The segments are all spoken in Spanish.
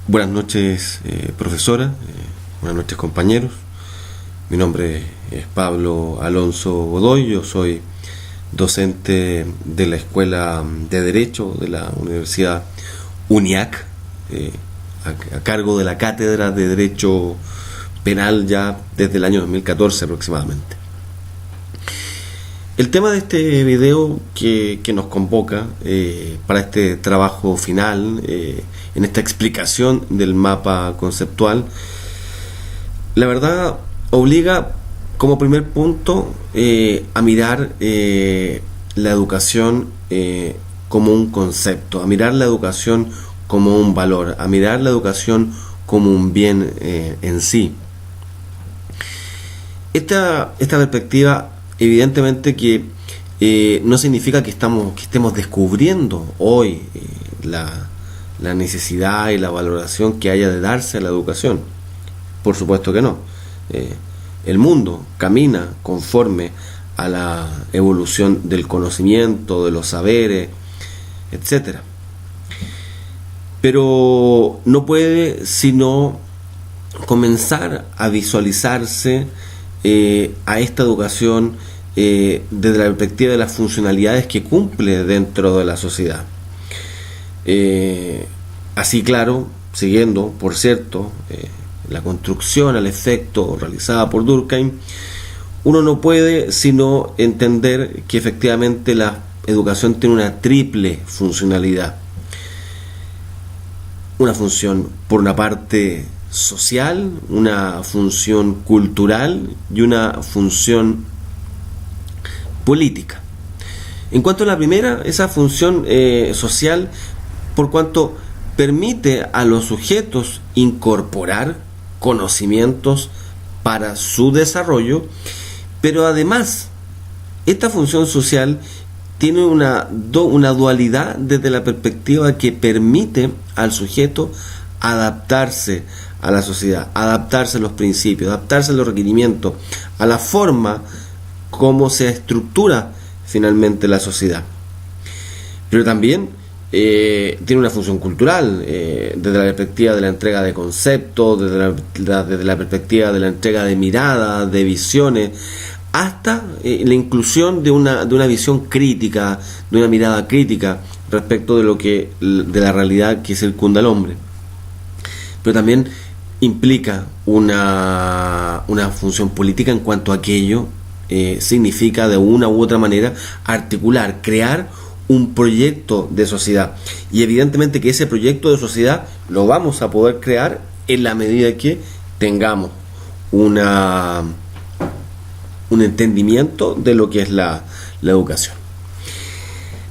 Buenas noches, profesora, buenas noches, compañeros. Mi nombre es Pablo Alonso Godoy, yo soy docente de la Escuela de Derecho de la Universidad UNIAC, a cargo de la Cátedra de Derecho Penal ya desde el año 2014 aproximadamente. El tema de este video que nos convoca para este trabajo final, en esta explicación del mapa conceptual, la verdad obliga como primer punto a mirar la educación como un concepto, a mirar la educación como un valor, a mirar la educación como un bien en sí. Esta perspectiva evidentemente que no significa que estemos descubriendo hoy la necesidad y la valoración que haya de darse a la educación. Por supuesto que no. El mundo camina conforme a la evolución del conocimiento, de los saberes, etcétera. Pero no puede sino comenzar a visualizarse a esta educación desde la perspectiva de las funcionalidades que cumple dentro de la sociedad. Así, claro, siguiendo, por cierto, la construcción al efecto realizada por Durkheim, uno no puede sino entender que efectivamente la educación tiene una triple funcionalidad. Una función, por una parte, social, una función cultural y una función política. En cuanto a la primera, esa función social, por cuanto permite a los sujetos incorporar conocimientos para su desarrollo, pero además esta función social tiene una dualidad desde la perspectiva que permite al sujeto adaptarse a la sociedad, adaptarse a los principios, adaptarse a los requerimientos, a la forma como se estructura finalmente la sociedad. Pero también tiene una función cultural, desde la perspectiva de la entrega de conceptos, desde la perspectiva de la entrega de miradas, de visiones, hasta la inclusión de una visión crítica, de una mirada crítica respecto de la realidad que circunda al hombre. Pero también implica una función política en cuanto a aquello significa de una u otra manera articular, crear un proyecto de sociedad, y evidentemente que ese proyecto de sociedad lo vamos a poder crear en la medida que tengamos un entendimiento de lo que es la educación.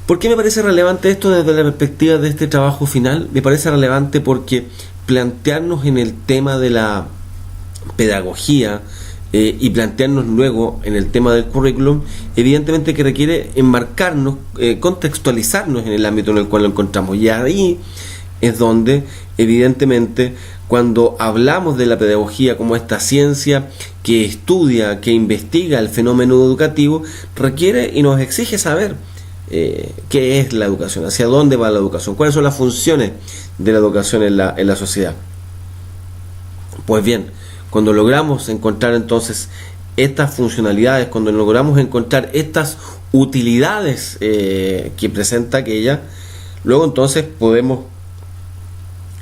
¿Por qué me parece relevante esto desde la perspectiva de este trabajo final? Me parece relevante porque plantearnos en el tema de la pedagogía y plantearnos luego en el tema del currículum, evidentemente que requiere enmarcarnos, contextualizarnos en el ámbito en el cual lo encontramos. Y ahí es donde, evidentemente, cuando hablamos de la pedagogía como esta ciencia que estudia, que investiga el fenómeno educativo, requiere y nos exige saber qué es la educación, hacia dónde va la educación, cuáles son las funciones de la educación en la sociedad. Pues bien, cuando logramos encontrar entonces estas funcionalidades, cuando logramos encontrar estas utilidades que presenta aquella, luego entonces podemos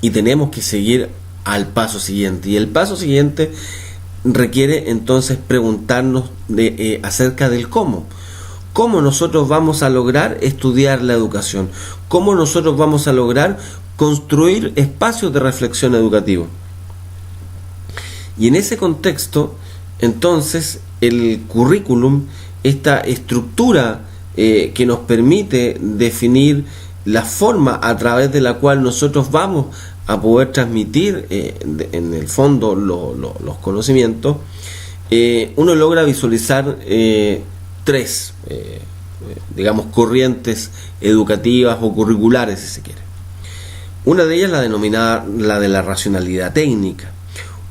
y tenemos que seguir al paso siguiente. Y el paso siguiente requiere entonces preguntarnos acerca del cómo. ¿Cómo nosotros vamos a lograr estudiar la educación? ¿Cómo nosotros vamos a lograr construir espacios de reflexión educativo? Y en ese contexto, entonces, el currículum, esta estructura que nos permite definir la forma a través de la cual nosotros vamos a poder transmitir en el fondo los conocimientos, uno logra visualizar tres, digamos, corrientes educativas o curriculares, si se quiere. Una de ellas la denominada la de la racionalidad técnica,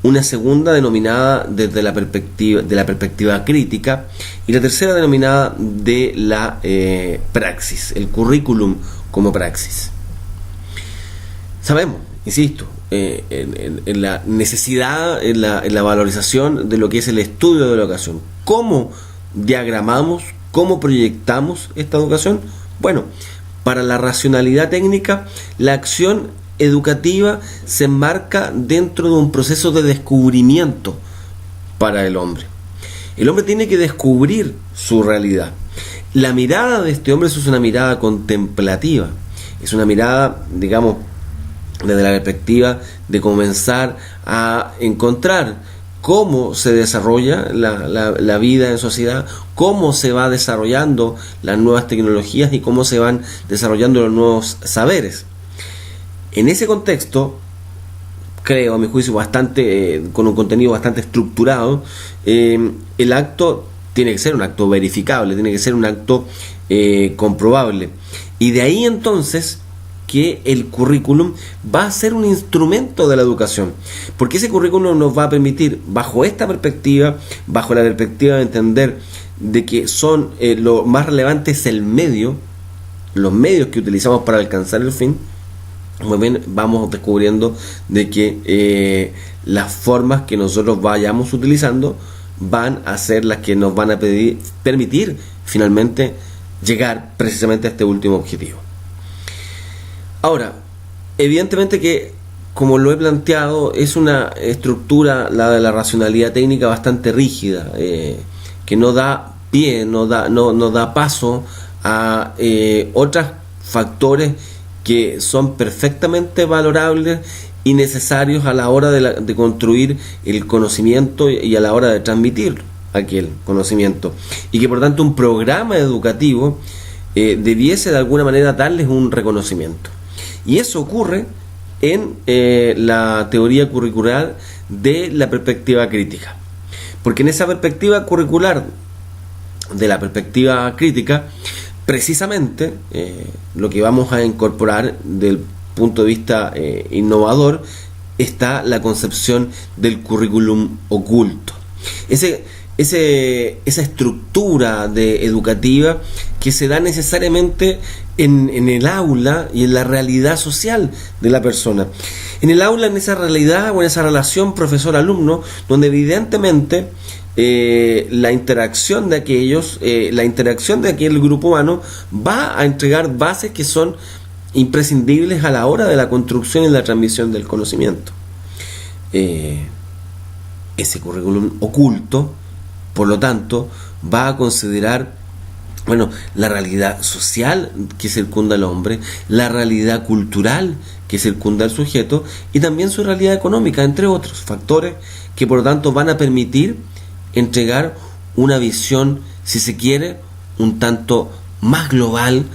una segunda denominada desde la perspectiva crítica, y la tercera denominada de la praxis, el currículum como praxis. Sabemos, insisto, en la necesidad, en la valorización de lo que es el estudio de la educación. ¿Cómo diagramamos, cómo proyectamos esta educación? Bueno, para la racionalidad técnica, la acción educativa se enmarca dentro de un proceso de descubrimiento para el hombre. El hombre tiene que descubrir su realidad. La mirada de este hombre es una mirada contemplativa, es una mirada, digamos, desde la perspectiva de comenzar a encontrar cómo se desarrolla la vida en sociedad, cómo se va desarrollando las nuevas tecnologías y cómo se van desarrollando los nuevos saberes. En ese contexto, creo, a mi juicio, con un contenido bastante estructurado, el acto tiene que ser un acto verificable, tiene que ser un acto comprobable. Y de ahí entonces que el currículum va a ser un instrumento de la educación, porque ese currículum nos va a permitir, bajo esta perspectiva, bajo la perspectiva de entender de que son lo más relevante es el medio, los medios que utilizamos para alcanzar el fin. Muy bien, vamos descubriendo de que las formas que nosotros vayamos utilizando van a ser las que nos van a permitir finalmente llegar precisamente a este último objetivo. Ahora, evidentemente que, como lo he planteado, es una estructura, la de la racionalidad técnica, bastante rígida, que no da pie, no da paso a otros factores que son perfectamente valorables y necesarios a la hora de construir el conocimiento y a la hora de transmitir aquel conocimiento, y que por tanto un programa educativo debiese de alguna manera darles un reconocimiento. Y eso ocurre en la teoría curricular de la perspectiva crítica, porque en esa perspectiva curricular de la perspectiva crítica, precisamente lo que vamos a incorporar del punto de vista innovador está la concepción del currículum oculto. Esa estructura educativa que se da necesariamente en el aula y en la realidad social de la persona. En el aula, en esa realidad o en esa relación profesor-alumno, donde evidentemente la interacción de aquel grupo humano va a entregar bases que son imprescindibles a la hora de la construcción y la transmisión del conocimiento. Ese currículum oculto, por lo tanto, va a considerar la realidad social que circunda al hombre, la realidad cultural que circunda al sujeto y también su realidad económica, entre otros factores que por lo tanto van a permitir entregar una visión, si se quiere, un tanto más global,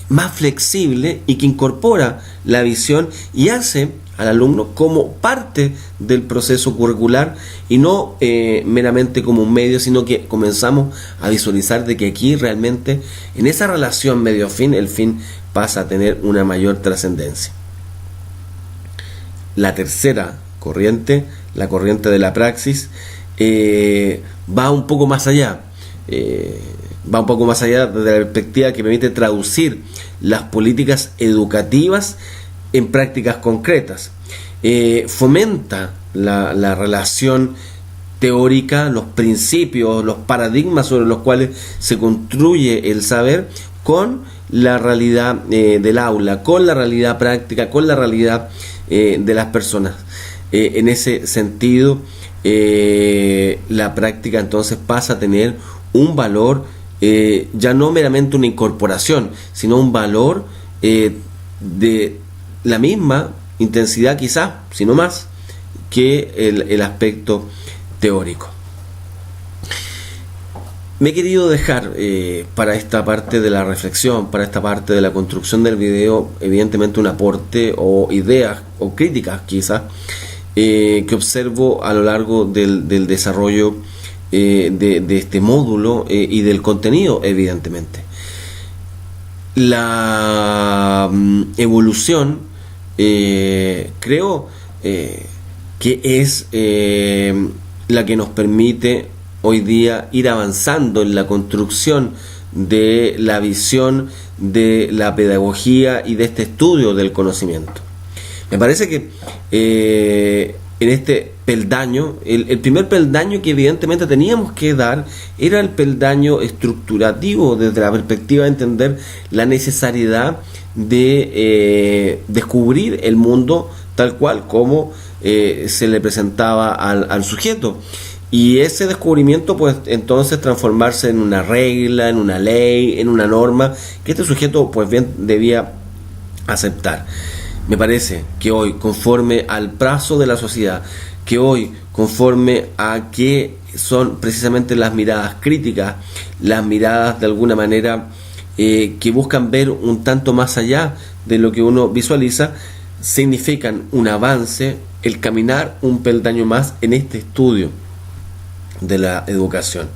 más flexible y que incorpora la visión y hace al alumno como parte del proceso curricular y no meramente como un medio, sino que comenzamos a visualizar de que aquí realmente en esa relación medio-fin, el fin pasa a tener una mayor trascendencia. La tercera corriente, la corriente de la praxis, va un poco más allá. Va un poco más allá de la perspectiva que permite traducir las políticas educativas en prácticas concretas. Fomenta la relación teórica, los principios, los paradigmas sobre los cuales se construye el saber con la realidad del aula, con la realidad práctica, con la realidad de las personas. En ese sentido, la práctica entonces pasa a tener un valor, ya no meramente una incorporación, sino un valor de la misma intensidad quizás, sino más, que el aspecto teórico. Me he querido dejar para esta parte de la reflexión, para esta parte de la construcción del video, evidentemente un aporte o ideas o críticas quizás que observo a lo largo del desarrollo de este módulo y del contenido, evidentemente. La evolución creo que es la que nos permite hoy día ir avanzando en la construcción de la visión de la pedagogía y de este estudio del conocimiento. Me parece que en este peldaño, el primer peldaño que evidentemente teníamos que dar era el peldaño estructurativo, desde la perspectiva de entender la necesidad de descubrir el mundo tal cual como se le presentaba al sujeto. Y ese descubrimiento, pues entonces transformarse en una regla, en una ley, en una norma que este sujeto, pues bien, debía aceptar. Me parece que hoy, conforme al plazo de la sociedad, que hoy, conforme a que son precisamente las miradas críticas, las miradas de alguna manera que buscan ver un tanto más allá de lo que uno visualiza, significan un avance, el caminar un peldaño más en este estudio de la educación.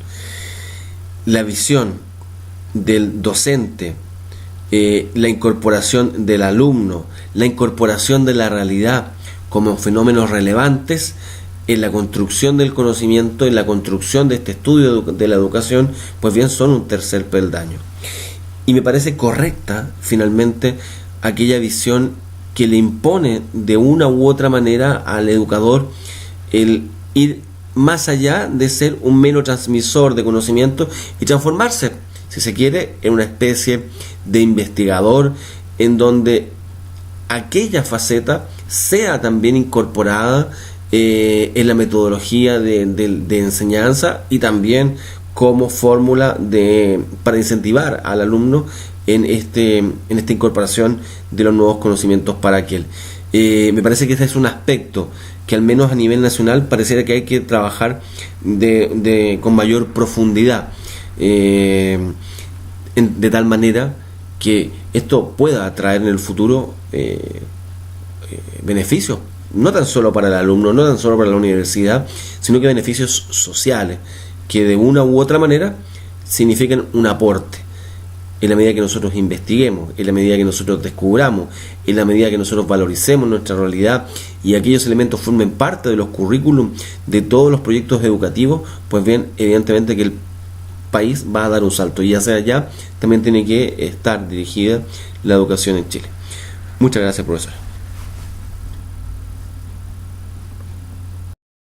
La visión del docente, la incorporación del alumno, la incorporación de la realidad como fenómenos relevantes en la construcción del conocimiento, en la construcción de este estudio de la educación, pues bien son un tercer peldaño. Y me parece correcta finalmente aquella visión que le impone de una u otra manera al educador el ir más allá de ser un mero transmisor de conocimiento y transformarse, si se quiere, en una especie de investigador en donde aquella faceta sea también incorporada en la metodología de enseñanza y también como fórmula para incentivar al alumno en esta incorporación de los nuevos conocimientos para aquel. Me parece que este es un aspecto que al menos a nivel nacional pareciera que hay que trabajar con mayor profundidad, de tal manera que esto pueda traer en el futuro beneficios, no tan solo para el alumno, no tan solo para la universidad, sino que beneficios sociales, que de una u otra manera significan un aporte. En la medida que nosotros investiguemos, en la medida que nosotros descubramos, en la medida que nosotros valoricemos nuestra realidad y aquellos elementos formen parte de los currículum de todos los proyectos educativos, pues bien, evidentemente que el país va a dar un salto, y hacia allá también tiene que estar dirigida la educación en Chile. Muchas gracias, profesor.